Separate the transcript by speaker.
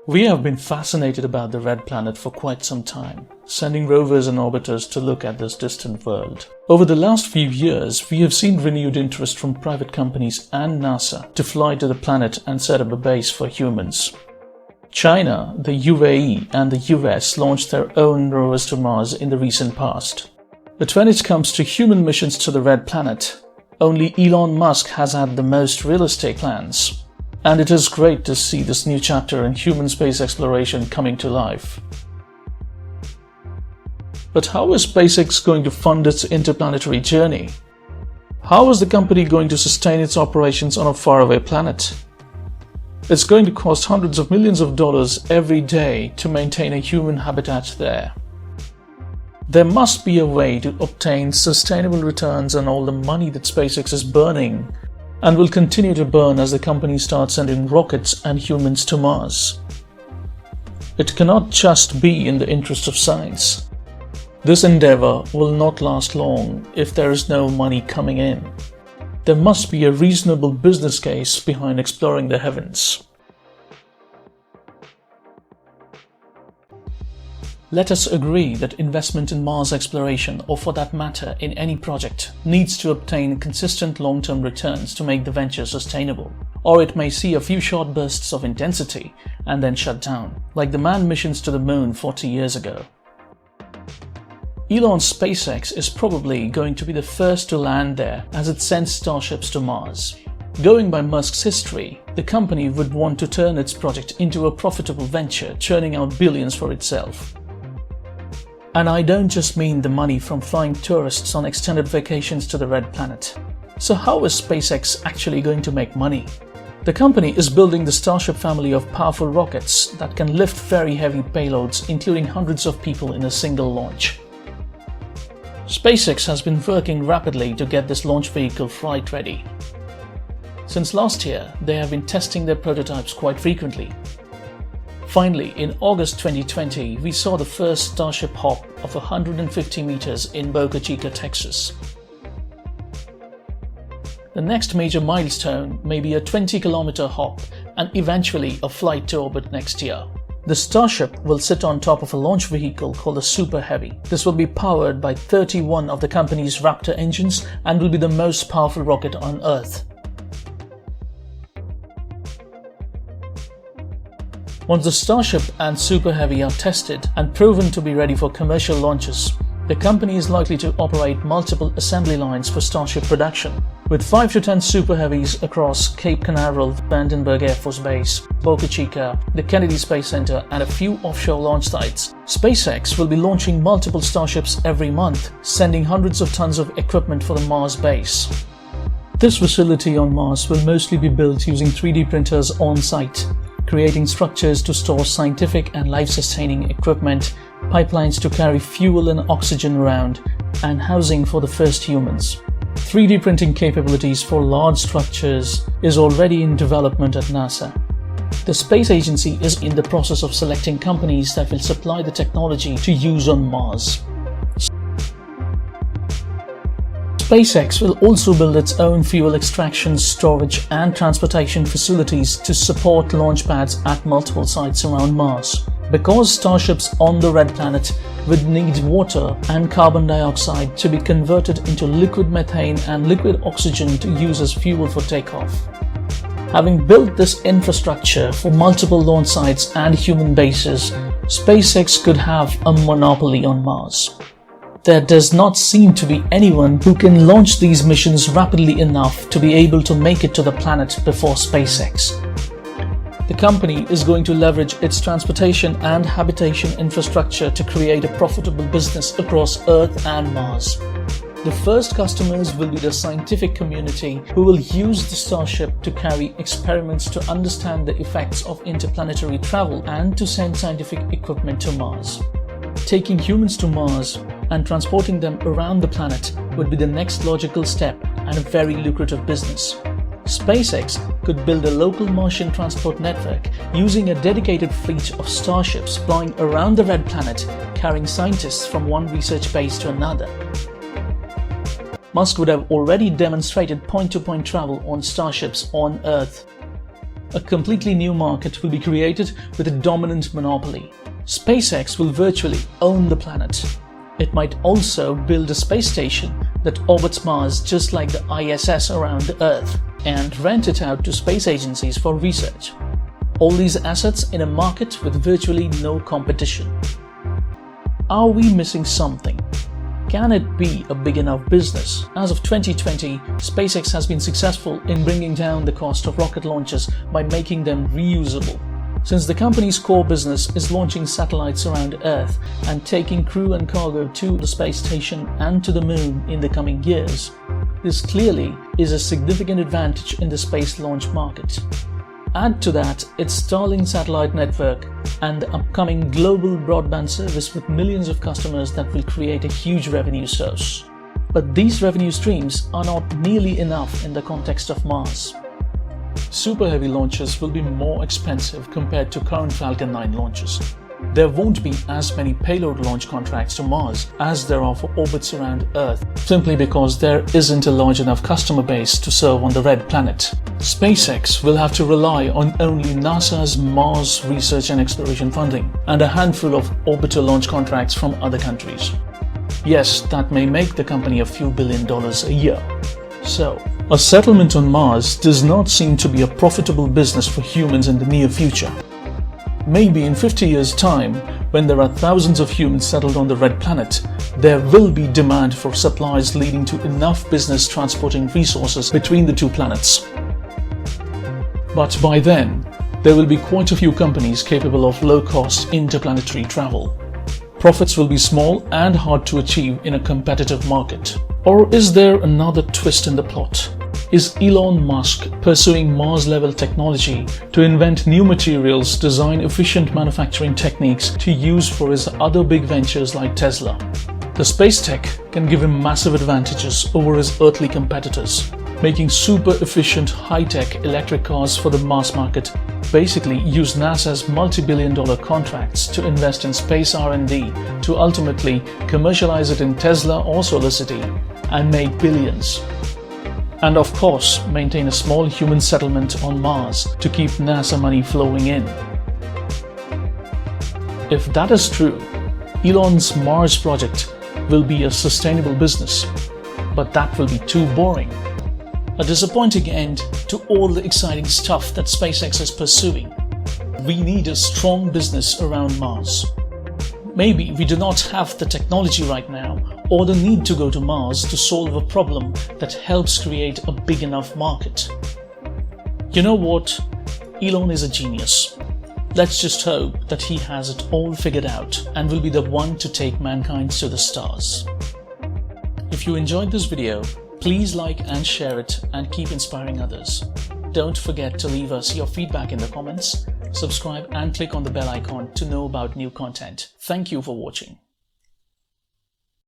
Speaker 1: We have been fascinated about the red planet for quite some time, sending rovers and orbiters to look at this distant world. Over the last few years, we have seen renewed interest from private companies and NASA to fly to the planet and set up a base for humans. China, the UAE and the US launched their own rovers to Mars in the recent past. But when it comes to human missions to the red planet, only Elon Musk has had the most realistic plans. And it is great to see this new chapter in human space exploration coming to life. But how is SpaceX going to fund its interplanetary journey? How is the company going to sustain its operations on a faraway planet? It's going to cost hundreds of millions of dollars every day to maintain a human habitat there. There must be a way to obtain sustainable returns on all the money that SpaceX is burning and will continue to burn as the company starts sending rockets and humans to Mars. It cannot just be in the interest of science. This endeavour will not last long if there is no money coming in. There must be a reasonable business case behind exploring the heavens. Let us agree that investment in Mars exploration, or for that matter in any project, needs to obtain consistent long-term returns to make the venture sustainable. Or it may see a few short bursts of intensity and then shut down, like the manned missions to the moon 40 years ago. Elon's SpaceX is probably going to be the first to land there as it sends starships to Mars. Going by Musk's history, the company would want to turn its project into a profitable venture, churning out billions for itself. And I don't just mean the money from flying tourists on extended vacations to the red planet. So how is SpaceX actually going to make money? The company is building the Starship family of powerful rockets that can lift very heavy payloads, including hundreds of people in a single launch. SpaceX has been working rapidly to get this launch vehicle flight ready. Since last year, they have been testing their prototypes quite frequently. Finally, in August 2020, we saw the first Starship hop of 150 meters in Boca Chica, Texas. The next major milestone may be a 20-kilometer hop and eventually a flight to orbit next year. The Starship will sit on top of a launch vehicle called a Super Heavy. This will be powered by 31 of the company's Raptor engines and will be the most powerful rocket on Earth. Once the Starship and Super Heavy are tested and proven to be ready for commercial launches, the company is likely to operate multiple assembly lines for Starship production. With 5 to 10 Super Heavies across Cape Canaveral, Vandenberg Air Force Base, Boca Chica, the Kennedy Space Center and a few offshore launch sites, SpaceX will be launching multiple Starships every month, sending hundreds of tons of equipment for the Mars base. This facility on Mars will mostly be built using 3D printers on site, creating structures to store scientific and life-sustaining equipment, pipelines to carry fuel and oxygen around, and housing for the first humans. 3D printing capabilities for large structures is already in development at NASA. The space agency is in the process of selecting companies that will supply the technology to use on Mars. SpaceX will also build its own fuel extraction, storage and transportation facilities to support launch pads at multiple sites around Mars. Because starships on the red planet would need water and carbon dioxide to be converted into liquid methane and liquid oxygen to use as fuel for takeoff. Having built this infrastructure for multiple launch sites and human bases, SpaceX could have a monopoly on Mars. There does not seem to be anyone who can launch these missions rapidly enough to be able to make it to the planet before SpaceX. The company is going to leverage its transportation and habitation infrastructure to create a profitable business across Earth and Mars. The first customers will be the scientific community who will use the Starship to carry experiments to understand the effects of interplanetary travel and to send scientific equipment to Mars. Taking humans to Mars and transporting them around the planet would be the next logical step and a very lucrative business. SpaceX could build a local Martian transport network using a dedicated fleet of starships flying around the red planet, carrying scientists from one research base to another. Musk would have already demonstrated point-to-point travel on starships on Earth. A completely new market will be created with a dominant monopoly. SpaceX will virtually own the planet. It might also build a space station that orbits Mars just like the ISS around the Earth and rent it out to space agencies for research. All these assets in a market with virtually no competition. Are we missing something? Can it be a big enough business? As of 2020, SpaceX has been successful in bringing down the cost of rocket launches by making them reusable. Since the company's core business is launching satellites around Earth and taking crew and cargo to the space station and to the moon in the coming years, this clearly is a significant advantage in the space launch market. Add to that its Starlink satellite network and the upcoming global broadband service with millions of customers that will create a huge revenue source. But these revenue streams are not nearly enough in the context of Mars. Super Heavy launches will be more expensive compared to current Falcon 9 launches. There won't be as many payload launch contracts to Mars as there are for orbits around Earth, simply because there isn't a large enough customer base to serve on the Red Planet. SpaceX will have to rely on only NASA's Mars research and exploration funding and a handful of orbital launch contracts from other countries. Yes, that may make the company a few $billion a year. So, a settlement on Mars does not seem to be a profitable business for humans in the near future. Maybe in 50 years' time, when there are thousands of humans settled on the Red Planet, there will be demand for supplies leading to enough business transporting resources between the two planets. But by then, there will be quite a few companies capable of low-cost interplanetary travel. Profits will be small and hard to achieve in a competitive market. Or is there another twist in the plot? Is Elon Musk pursuing Mars-level technology to invent new materials, design efficient manufacturing techniques to use for his other big ventures like Tesla? The space tech can give him massive advantages over his earthly competitors, making super efficient high-tech electric cars for the mass market. Basically use NASA's multi-billion-dollar contracts to invest in space R&D to ultimately commercialize it in Tesla or SolarCity and make billions. And of course, maintain a small human settlement on Mars to keep NASA money flowing in. If that is true, Elon's Mars project will be a sustainable business, but that will be too boring. A disappointing end to all the exciting stuff that SpaceX is pursuing. We need a strong business around Mars. Maybe we do not have the technology right now or the need to go to Mars to solve a problem that helps create a big enough market. You know what? Elon is a genius. Let's just hope that he has it all figured out and will be the one to take mankind to the stars. If you enjoyed this video, please like and share it and keep inspiring others. Don't forget to leave us your feedback in the comments, subscribe and click on the bell icon to know about new content. Thank you for watching.